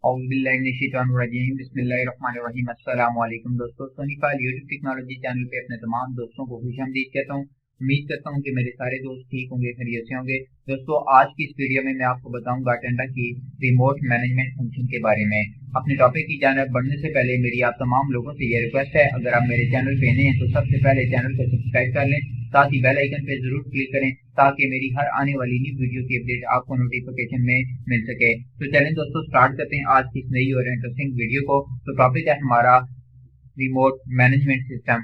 बिस्मिल्लाहिर्रहमानिर्रहीम। अस्सलाम वालेकुम दोस्तों, सोनीफाइल यूट्यूब टेक्नोलॉजी चैनल पे अपने तमाम दोस्तों को खुशामदीद कहता हूँ। उम्मीद करता हूँ कि मेरे सारे दोस्त ठीक होंगे, खैरियत से होंगे। दोस्तों, आज की इस वीडियो में मैं आपको बताऊंगा टेंडा की रिमोट मैनेजमेंट फंक्शन के बारे में। अपने टॉपिक की जानिब बढ़ने से पहले मेरी आप तमाम लोगों से ये रिक्वेस्ट है, अगर आप मेरे चैनल पे नए हैं तो सबसे पहले चैनल को सब्सक्राइब कर लें, साथ ही बेल आइकन पे जरूर क्लिक करें ताकि मेरी हर आने वाली न्यू वीडियो की अपडेट आपको नोटिफिकेशन में मिल सके। तो चलें दोस्तों, स्टार्ट करते हैं आज की इस नई और इंटरेस्टिंग वीडियो को। तो टॉपिक है हमारा रिमोट मैनेजमेंट सिस्टम।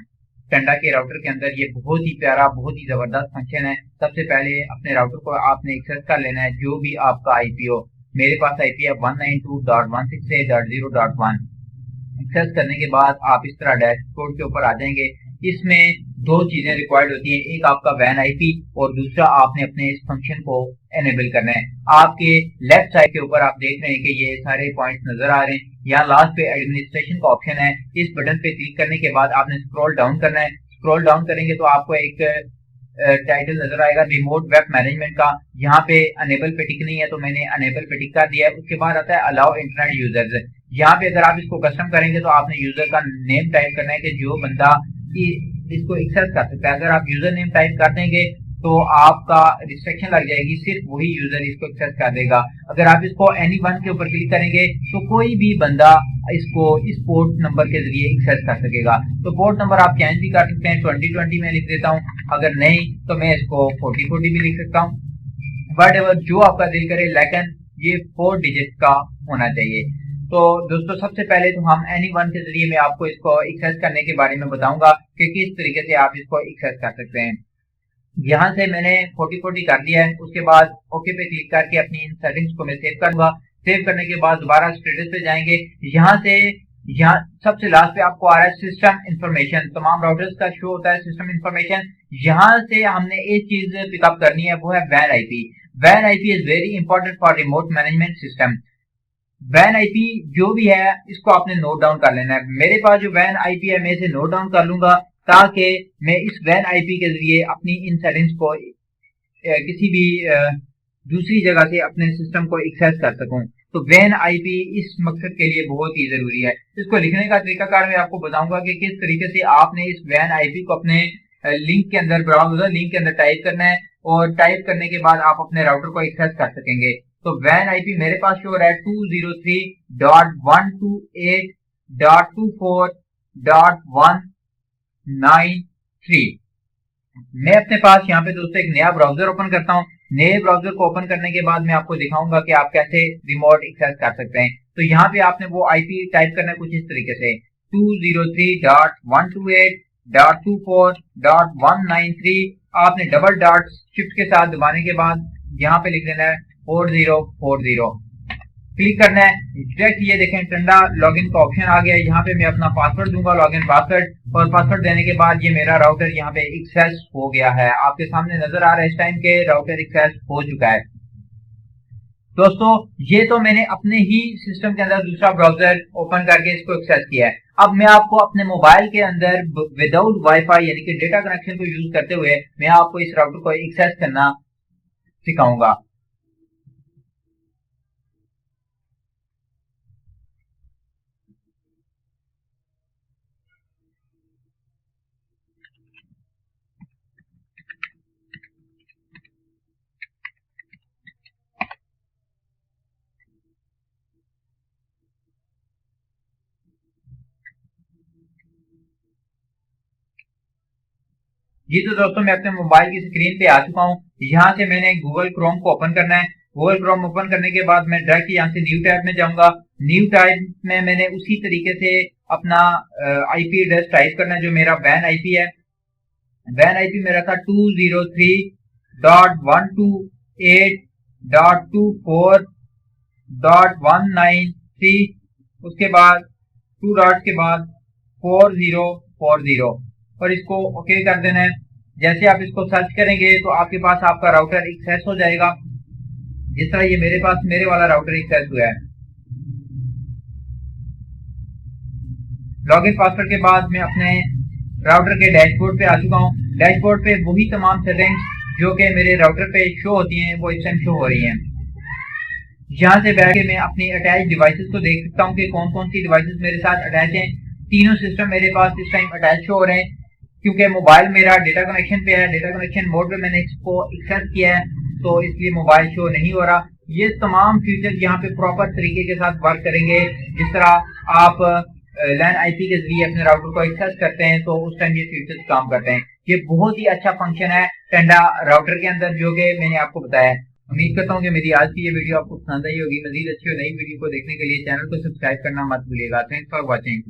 टेंडा के राउटर के अंदर ये बहुत ही प्यारा, बहुत ही जबरदस्त फंक्शन है। सबसे पहले अपने राउटर को आपने एक्सेस कर लेना है, जो भी आपका आईपी हो। मेरे पास आईपी है 192.168.0.1। एक्सेस करने के बाद आप इस तरह डैशबोर्ड के ऊपर आ जाएंगे। इसमें दो चीजें रिक्वायर्ड होती हैं, एक आपका वैन आईपी और दूसरा आपने अपने इस फंक्शन को एनेबल करना है। आपके लेफ्ट साइड के ऊपर आप देख रहे हैं कि ये सारे पॉइंट्स नजर आ रहे हैं। यहाँ लास्ट पे एडमिनिस्ट्रेशन का ऑप्शन है, इस बटन पे क्लिक करने के बाद आपने स्क्रॉल डाउन करना है। स्क्रॉल डाउन करेंगे तो आपको एक टाइटल नजर आएगा रिमोट वेब मैनेजमेंट का। यहाँ पे अनेबल पे टिक नहीं है तो मैंने अनेबल पे टिक कर दिया है। उसके बाद आता है अलाउ इंटरनेट यूजर्स। यहाँ पे अगर आप इसको कस्टम करेंगे तो आपने यूजर का नेम टाइप करना है कि जो बंदा इसको एक्सेस कर सकता है। अगर आप यूजर नेम टाइप कर देंगे तो आपका रिस्ट्रिक्शन लग जाएगी, सिर्फ वही यूजर इसको एक्सेस कर देगा। अगर आप इसको एनी वन के ऊपर क्लिक करेंगे तो कोई भी बंदा इसको इस पोर्ट नंबर के जरिए एक्सेस कर सकेगा। तो पोर्ट नंबर आप चेंज भी कर सकते हैं, 2020 में लिख देता हूँ, अगर नहीं तो मैं इसको 4040 भी लिख सकता हूँ, वट एवर जो आपका दिल करे, लेकिन ये 4 डिजिट का होना चाहिए। तो दोस्तों, सबसे पहले तो हम एनी वन के जरिए मैं आपको इसको एक्सेस करने के बारे में बताऊंगा कि किस तरीके से आप इसको एक्सेस कर सकते हैं। यहाँ से मैंने 4040 कर दिया है। उसके बाद ओके पे क्लिक करके अपनी इन सेटिंग्स को मैं सेव करूंगा। सेव करने के बाद दोबारा स्टेटस पे जाएंगे। यहाँ सबसे लास्ट पे आपको आ रहा है सिस्टम इंफॉर्मेशन। तमाम राउटर्स का शो होता है सिस्टम इंफॉर्मेशन। यहाँ से हमने एक चीज पिकअप करनी है, वो है वैन आईपी। वैन IP is very important for remote management system. वैन आईपी जो भी है इसको आपने नोट डाउन कर लेना है। मेरे पास जो वैन आईपी है मैं इसे नोट डाउन कर लूंगा ताकि मैं इस वैन आईपी के जरिए अपनी इन सेटिंग्स को किसी भी दूसरी जगह से अपने सिस्टम को एक्सेस कर सकूं। तो वैन आईपी इस मकसद के लिए बहुत ही जरूरी है। इसको लिखने का तरीकाकार मैं आपको बताऊंगा कि किस तरीके से आपने इस वैन आईपी को अपने लिंक के अंदर, ब्राउजर लिंक के अंदर टाइप करना है और टाइप करने के बाद आप अपने राउटर को एक्सेस कर सकेंगे। तो वैन आईपी मेरे पास शो रहा है 203.128.24.193। मैं अपने पास यहाँ पे दोस्तों एक नया ब्राउजर ओपन करता हूँ। नए ब्राउजर को ओपन करने के बाद मैं आपको दिखाऊंगा कि आप कैसे रिमोट एक्सेस कर सकते हैं। तो यहाँ पे आपने वो आईपी टाइप करना है कुछ इस तरीके से 203.128.24.193। आपने डबल डॉट शिफ्ट के साथ दबाने के बाद यहाँ पे लिख देना है 4040, क्लिक करना है। डायरेक्ट ये देखें टेंडा लॉगिन का ऑप्शन आ गया है। यहाँ पे मैं अपना पासवर्ड दूंगा, लॉगिन पासवर्ड, और पासवर्ड देने के बाद ये मेरा राउटर यहाँ पे एक्सेस हो गया है। आपके सामने नजर आ रहा है इस टाइम के राउटर एक्सेस हो चुका है। दोस्तों, ये तो मैंने अपने ही सिस्टम के अंदर दूसरा ब्राउजर ओपन करके इसको एक्सेस किया है। अब मैं आपको अपने मोबाइल के अंदर विदाउट वाईफाई यानी कि डेटा कनेक्शन को यूज करते हुए मैं आपको इस राउटर को एक्सेस करना सिखाऊंगा। जी तो दोस्तों, मैं अपने मोबाइल की स्क्रीन पे आ चुका हूँ। यहाँ से मैंने गूगल क्रोम को ओपन करना है। गूगल क्रोम ओपन करने के बाद मैं डायरेक्ट यहाँ से न्यू टैब में जाऊंगा। न्यू टैब में मैंने उसी तरीके से अपना आईपी एड्रेस टाइप करना है जो मेरा वैन आईपी है। वैन आईपी मेरा था 203.128.24.193। उसके बाद 2 डॉट्स के बाद 4040 और इसको ओके कर देना है। जैसे आप इसको सर्च करेंगे तो आपके पास आपका राउटर एक्सेस हो जाएगा, जिस तरह ये मेरे पास मेरे वाला राउटर एक्सेस हुआ है। लॉगिन पासवर्ड के बाद मैं अपने राउटर के डैशबोर्ड पे आ चुका हूँ। डैशबोर्ड पे वही तमाम सेटिंग्स जो कि मेरे राउटर पे शो होती हैं वो इस टाइम शो हो रही हैं। यहाँ से बैठ के मैं अपनी अटैच डिवाइसेस को देख सकता हूँ कि कौन कौन सी डिवाइसेस मेरे साथ अटैच हैं। तीनों सिस्टम मेरे पास इस टाइम अटैच हो रहे हैं, क्योंकि मोबाइल मेरा डेटा कनेक्शन पे है, डेटा कनेक्शन मोड पे मैंने इसको एक्सेस किया है, तो इसलिए मोबाइल शो नहीं हो रहा। ये तमाम फीचर्स यहाँ पे प्रॉपर तरीके के साथ वर्क करेंगे। जिस तरह आप लैन आईपी के जरिए अपने राउटर को एक्सेस करते हैं तो उस टाइम ये फीचर्स काम करते हैं। ये बहुत ही अच्छा फंक्शन है टेंडा राउटर के अंदर, जो कि मैंने आपको बताया। उम्मीद करता हूँ कि मेरी आज की ये वीडियो आपको पसंद आई होगी। मजीद अच्छी और नई वीडियो को देखने के लिए चैनल को सब्सक्राइब करना मत भूलिएगा। Thanks for watching.